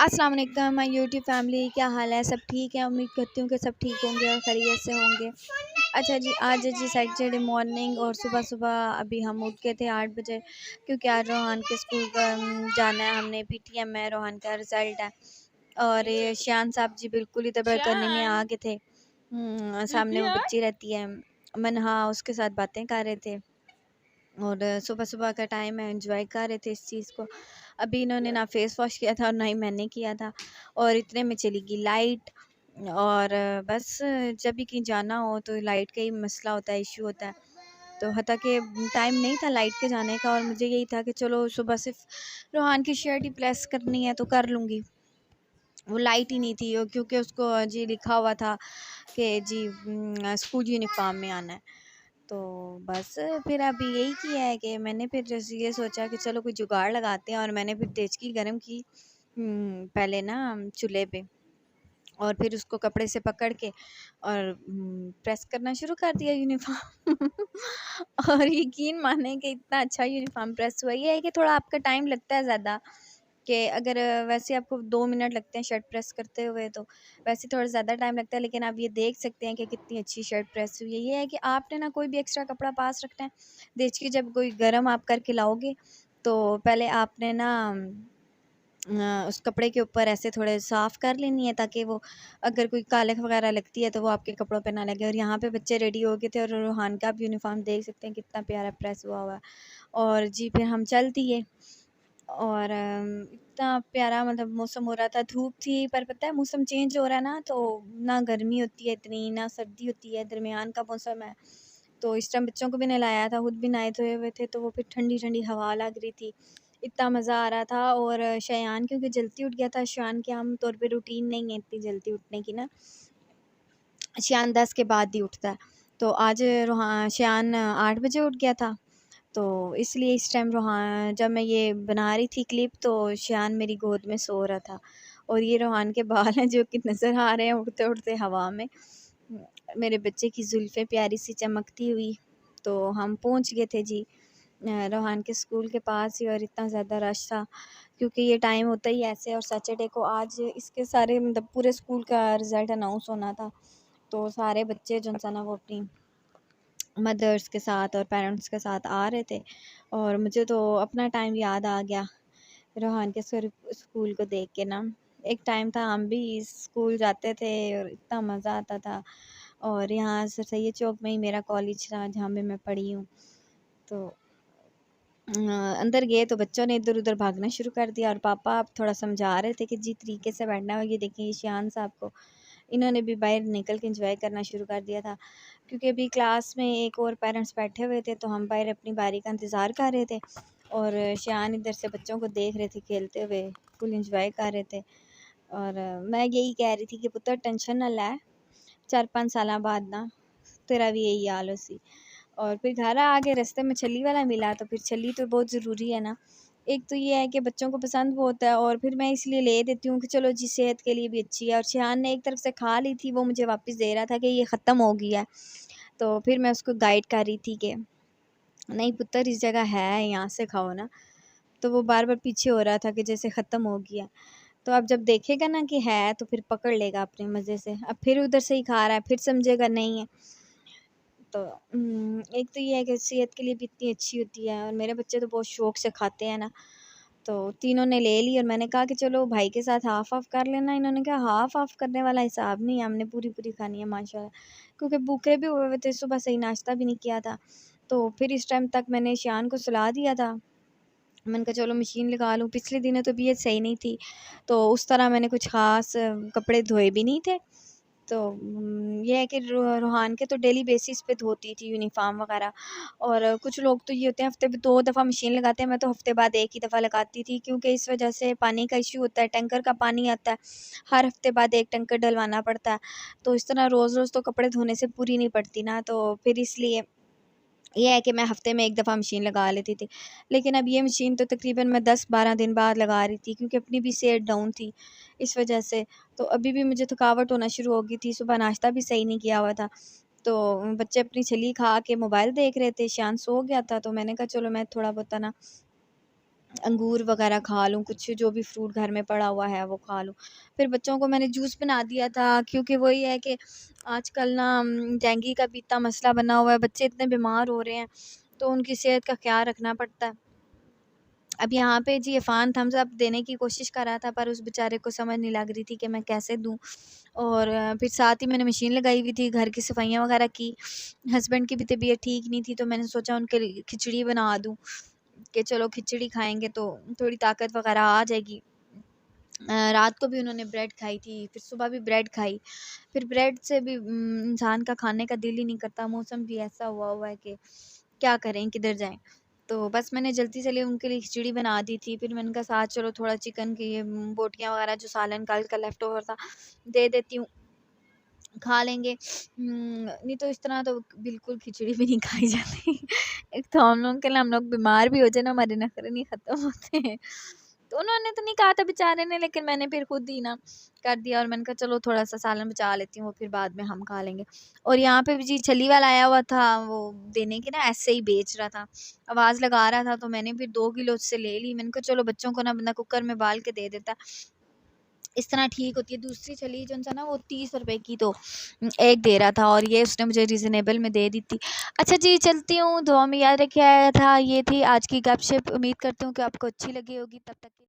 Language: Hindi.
अस्सलाम वालेकुम माय यूट्यूब फैमिली, क्या हाल है? सब ठीक है? उम्मीद करती हूँ कि सब ठीक होंगे और खैरियत से होंगे। अच्छा जी, आज है जी सैटरडे मॉर्निंग और सुबह-सुबह अभी हम उठ गए थे 8 बजे, क्योंकि आज रोहान के स्कूल का जाना है। हमने पीटीएम है, रोहान का रिज़ल्ट है और ये शियान साहब जी बिल्कुल ही तबीयत करने में आ गए थे। सामने वो बच्ची रहती है मनहा, उसके साथ बातें कर रहे थे और सुबह-सुबह का टाइम है, एंजॉय कर रहे थे इस चीज़ को। अभी इन्होंने ना फेस वॉश किया था और ना ही मैंने किया था और इतने में चली गई लाइट। और बस जब भी कहीं जाना हो तो लाइट का ही मसला होता है, इश्यू होता है। तो हत्ता कि टाइम नहीं था लाइट के जाने का और मुझे यही था कि चलो सुबह सिर्फ रोहान की शर्ट ही प्रेस करनी है तो कर लूँगी। वो लाइट ही नहीं थी, क्योंकि उसको जी लिखा हुआ था कि जी स्कूल यूनिफ़ॉर्म में आना है। तो बस फिर अभी यही किया है कि मैंने फिर जैसे ये सोचा कि चलो कोई जुगाड़ लगाते हैं और मैंने फिर देचकी गरम की पहले ना चूल्हे पे, और फिर उसको कपड़े से पकड़ के और प्रेस करना शुरू कर दिया यूनिफ़ॉर्म। और यकीन माने कि इतना अच्छा यूनिफ़ॉर्म प्रेस हुआ। ये है कि थोड़ा आपका टाइम लगता है ज़्यादा, कि अगर वैसे आपको 2 मिनट लगते हैं शर्ट प्रेस करते हुए, तो वैसे थोड़ा ज़्यादा टाइम लगता है, लेकिन आप ये देख सकते हैं कि कितनी अच्छी शर्ट प्रेस हुई है। ये है कि आपने ना कोई भी एक्स्ट्रा कपड़ा पास रखना है। देखिए जब कोई गरम आप करके लाओगे, तो पहले आपने ना उस कपड़े के ऊपर ऐसे थोड़े साफ़ कर लेनी है, ताकि वो अगर कोई कालख वगैरह लगती है तो वो आपके कपड़ों पे ना लगे। और यहाँ पे बच्चे रेडी हो गए थे और रूहान का आप यूनिफ़ॉर्म देख सकते हैं कितना प्यारा प्रेस हुआ हुआ है। और जी फिर हम चल दिए और इतना प्यारा मतलब मौसम हो रहा था, धूप थी, पर पता है मौसम चेंज हो रहा है ना, तो ना गर्मी होती है इतनी, ना सर्दी होती है, दरमियान का मौसम है। तो इस टाइम बच्चों को भी नहलाया था, खुद भी नहाए धोए हुए थे, तो वो फिर ठंडी-ठंडी हवा लग रही थी। इतना मज़ा आ रहा था। और शयान क्योंकि जल्दी उठ गया था, शयान के आम तौर पे रूटीन नहीं है इतनी जल्दी उठने की ना, शयान 10 के बाद ही उठता है। तो आज शयान 8 बजे उठ गया था। तो इसलिए इस टाइम रोहान, जब मैं ये बना रही थी क्लिप, तो शयान मेरी गोद में सो रहा था और ये रोहान के बाल हैं जो कि नज़र आ रहे हैं उड़ते-उड़ते हवा में। मेरे बच्चे की ज़ुल्फ़ें प्यारी सी चमकती हुई। तो हम पहुँच गए थे जी रोहान के स्कूल के पास ही, और इतना ज़्यादा रश था क्योंकि ये टाइम होता ही ऐसे है। और सैटरडे को आज इसके सारे मतलब पूरे स्कूल का रिज़ल्ट अनाउंस होना था, तो सारे बच्चे जो सा ना वो अपनी मदर्स के साथ और पेरेंट्स के साथ आ रहे थे। और मुझे तो अपना टाइम याद आ गया रोहान के स्कूल को देख के ना। एक टाइम था हम भी स्कूल जाते थे और इतना मज़ा आता था। और यहाँ सर सैयद चौक में ही मेरा कॉलेज था जहाँ पे मैं पढ़ी हूँ। तो अंदर गए तो बच्चों ने इधर-उधर भागना शुरू कर दिया और पापा अब थोड़ा समझा रहे थे कि जी तरीके से बैठना है। ये देखिए ये शियान साहब को, इन्होंने भी बाहर निकल के एंजॉय करना शुरू कर दिया था, क्योंकि अभी क्लास में एक और पेरेंट्स बैठे हुए थे, तो हम बाहर अपनी बारी का इंतज़ार कर रहे थे और शियान इधर से बच्चों को देख रहे थे खेलते हुए, फुल एंजॉय कर रहे थे। और मैं यही कह रही थी कि पुत्र टेंशन ना लै, 4-5 साल बाद ना तेरा भी यही हाल होसी। और फिर घर आ गए, रास्ते में छल्ली वाला मिला, तो फिर छल्ली तो बहुत ज़रूरी है ना। एक तो ये है कि बच्चों को पसंद बहुत है और फिर मैं इसलिए ले देती हूँ कि चलो जी सेहत के लिए भी अच्छी है। और शिहान ने एक तरफ से खा ली थी, वो मुझे वापस दे रहा था कि ये ख़त्म हो गई है। तो फिर मैं उसको गाइड कर रही थी कि नहीं पुत्र इस जगह है, यहाँ से खाओ ना। तो वो बार-बार पीछे हो रहा था कि जैसे ख़त्म हो गया। तो अब जब देखेगा ना कि है तो फिर पकड़ लेगा अपने मज़े से। अब फिर उधर से ही खा रहा है, फिर समझेगा नहीं है। तो एक तो ये है कि सेहत के लिए भी इतनी अच्छी होती है और मेरे बच्चे तो बहुत शौक से खाते हैं ना। तो तीनों ने ले ली और मैंने कहा कि चलो भाई के साथ हाफ़-हाफ़ कर लेना। इन्होंने कहा हाफ़-हाफ़ करने वाला हिसाब नहीं है, हमने पूरी-पूरी खानी है माशाल्लाह। क्योंकि भूखे भी हुए हुए थे, सुबह से ही नाश्ता भी नहीं किया था। तो फिर इस टाइम तक मैंने शियान को सुला दिया था। मैंने कहा चलो मशीन लगा लूँ, पिछले दिनों तबीयत सही नहीं थी, तो उस तरह मैंने कुछ ख़ास कपड़े धोए भी नहीं थे। तो ये है कि रूहान के तो डेली बेसिस पे धोती थी यूनिफ़ॉर्म वग़ैरह। और कुछ लोग तो ये होते हैं हफ़्ते में 2 दफ़ा मशीन लगाते हैं, मैं तो हफ़्ते बाद 1 ही दफ़ा लगाती थी, क्योंकि इस वजह से पानी का इश्यू होता है, टैंकर का पानी आता है, हर हफ़्ते बाद 1 टैंकर डलवाना पड़ता है। तो इस तरह रोज़-रोज़ तो कपड़े धोने से पूरी नहीं पड़ती ना, तो फिर इसलिए ये है कि मैं हफ़्ते में 1 दफ़ा मशीन लगा लेती थी। लेकिन अब ये मशीन तो तकरीबन मैं 10-12 दिन बाद लगा रही थी, क्योंकि अपनी भी सेहत डाउन थी इस वजह से। तो अभी भी मुझे थकावट होना शुरू हो गई थी, सुबह नाश्ता भी सही नहीं किया हुआ था। तो बच्चे अपनी छली खा के मोबाइल देख रहे थे, शियान सो गया था, तो मैंने कहा चलो मैं थोड़ा बहुत ना अंगूर वगैरह खा लूँ, कुछ जो भी फ्रूट घर में पड़ा हुआ है वो खा लूँ। फिर बच्चों को मैंने जूस बना दिया था, क्योंकि वही है कि आजकल ना डेंगू का भी इतना मसला बना हुआ है, बच्चे इतने बीमार हो रहे हैं, तो उनकी सेहत का ख़्याल रखना पड़ता है। अब यहाँ पे जी इरफ़ान थम्स अप देने की कोशिश कर रहा था, पर उस बेचारे को समझ नहीं लग रही थी कि मैं कैसे दूँ। और फिर साथ ही मैंने मशीन लगाई हुई थी, घर की सफाइयाँ वगैरह की। हस्बैंड की भी तबीयत ठीक नहीं थी, तो मैंने सोचा उनके लिए खिचड़ी बना दूँ, कि चलो खिचड़ी खाएँगे तो थोड़ी ताकत वगैरह आ जाएगी। रात को भी उन्होंने ब्रेड खाई थी, फिर सुबह भी ब्रेड खाई। फिर ब्रेड से भी इंसान का खाने का दिल ही नहीं करता, मौसम भी ऐसा हुआ है कि क्या करें, किधर जाएँ? तो बस मैंने जल्दी से लिए उनके लिए खिचड़ी बना दी थी, फिर मैंने कहा साथ चलो थोड़ा चिकन की ये बोटियाँ वगैरह जो सालन कल का लेफ्ट ओवर था, दे देती हूँ, खा लेंगे। नहीं तो इस तरह तो बिल्कुल खिचड़ी भी नहीं खाई जाती। एक तो हम लोग बीमार भी हो जाए ना, हमारे नखरे नहीं ख़त्म होते हैं। तो उन्होंने तो नहीं कहा था बेचारे ने, लेकिन मैंने फिर खुद ही ना कर दिया, और मैंने कहा चलो थोड़ा-सा सालन बचा लेती हूँ, फिर बाद में हम खा लेंगे। और यहाँ पे भी जी छली वाला आया हुआ था, वो देने के ना ऐसे ही बेच रहा था, आवाज़ लगा रहा था, तो मैंने फिर 2 किलो उससे ले ली। मैंने कहा चलो बच्चों को ना बंदा कुकर में उबाल के दे देता, इस तरह ठीक होती है। दूसरी छली जो सा ना वो 30 रुपए की तो एक दे रहा था, और ये उसने मुझे रीज़नेबल में दे दी थी। अच्छा जी चलती हूँ, दुआ में याद रखिएगा। था ये थी आज की गपशप, उम्मीद करती हूँ कि आपको अच्छी लगी होगी। तब तक के